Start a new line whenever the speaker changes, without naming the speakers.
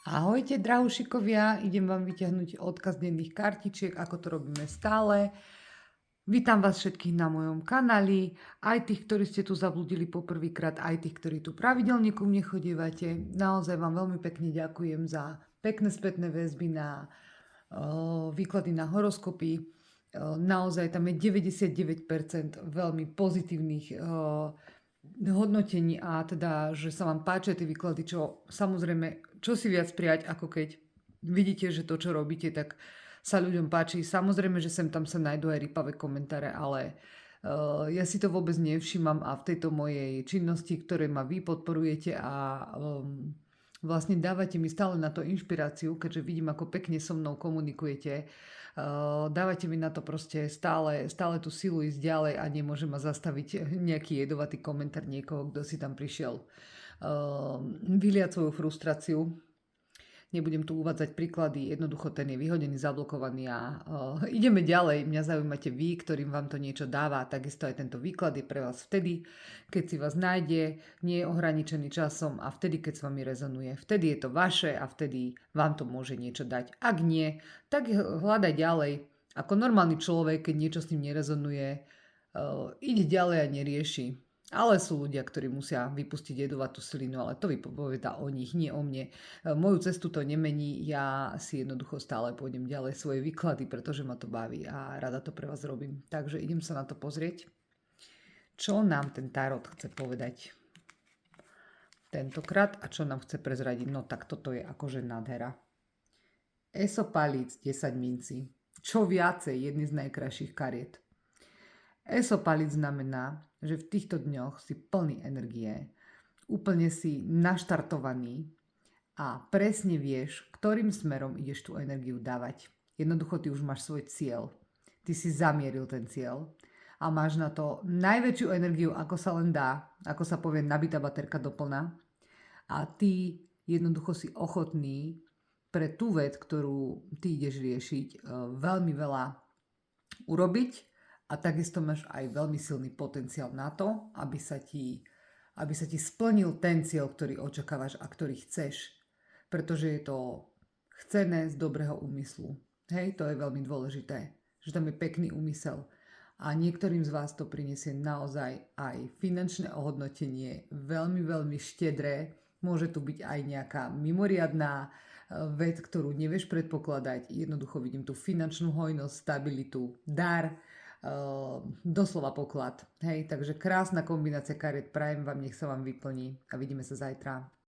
Ahojte, drahúšikovia, idem vám vyťahnuť odkaz denných kartičiek, ako to robíme stále. Vítam vás všetkých na mojom kanáli, aj tých, ktorí ste tu zabludili poprvýkrát, aj tých, ktorí tu pravidelne ku mne chodívate. Naozaj vám veľmi pekne ďakujem za pekné spätné väzby na výklady na horoskopy. Naozaj tam je 99% veľmi pozitívnych hodnotení a teda, že sa vám páčia tie výklady, čo samozrejme, čo si viac prijať, ako keď vidíte, že to, čo robíte, tak sa ľuďom páči. Samozrejme, že sem tam sa nájdú aj rýpavé komentáre, ale ja si to vôbec nevšímam a v tejto mojej činnosti, ktoré ma vy podporujete a vlastne dávate mi stále na to inšpiráciu, keďže vidím, ako pekne so mnou komunikujete. Dávate mi na to proste stále tú silu ísť ďalej a nemôže ma zastaviť nejaký jedovatý komentár niekoho, kto si tam prišiel vyliať svoju frustráciu. Nebudem tu uvádzať príklady, jednoducho ten je vyhodený, zablokovaný a ideme ďalej. Mňa zaujímate vy, ktorým vám to niečo dáva, takisto aj tento výklad je pre vás vtedy, keď si vás nájde, nie je ohraničený časom a vtedy, keď s vami rezonuje. Vtedy je to vaše a vtedy vám to môže niečo dať. Ak nie, tak hľadaj ďalej. Ako normálny človek, keď niečo s ním nerezonuje, ide ďalej a nerieši. Ale sú ľudia, ktorí musia vypustiť jedovatú slinu, ale to vypovedá o nich, nie o mne. Moju cestu to nemení, ja si jednoducho stále pôjdem ďalej svoje výklady, pretože ma to baví a rada to pre vás robím. Takže idem sa na to pozrieť. Čo nám ten tarot chce povedať tentokrát a čo nám chce prezradiť? No tak toto je akože nádhera. Esopalíc 10 mincí. Čo viacej, jedný z najkrajších kariet. Esopalíc znamená, že v týchto dňoch si plný energie, úplne si naštartovaný a presne vieš, ktorým smerom ideš tú energiu dávať. Jednoducho ty už máš svoj cieľ. Ty si zamieril ten cieľ a máš na to najväčšiu energiu, ako sa len dá, ako sa povie nabitá baterka doplná. A ty jednoducho si ochotný pre tú vec, ktorú ty ideš riešiť, veľmi veľa urobiť. A takisto máš aj veľmi silný potenciál na to, aby sa ti splnil ten cieľ, ktorý očakávaš a ktorý chceš. Pretože je to chcené z dobrého úmyslu. Hej, to je veľmi dôležité, že tam je pekný úmysel. A niektorým z vás to prinesie naozaj aj finančné ohodnotenie, veľmi, veľmi štedré. Môže tu byť aj nejaká mimoriadná vec, ktorú nevieš predpokladať. Jednoducho vidím tu finančnú hojnosť, stabilitu, dar, doslova poklad. Hej, takže krásna kombinácia kariet, prajem vám, nech sa vám vyplní a vidíme sa zajtra.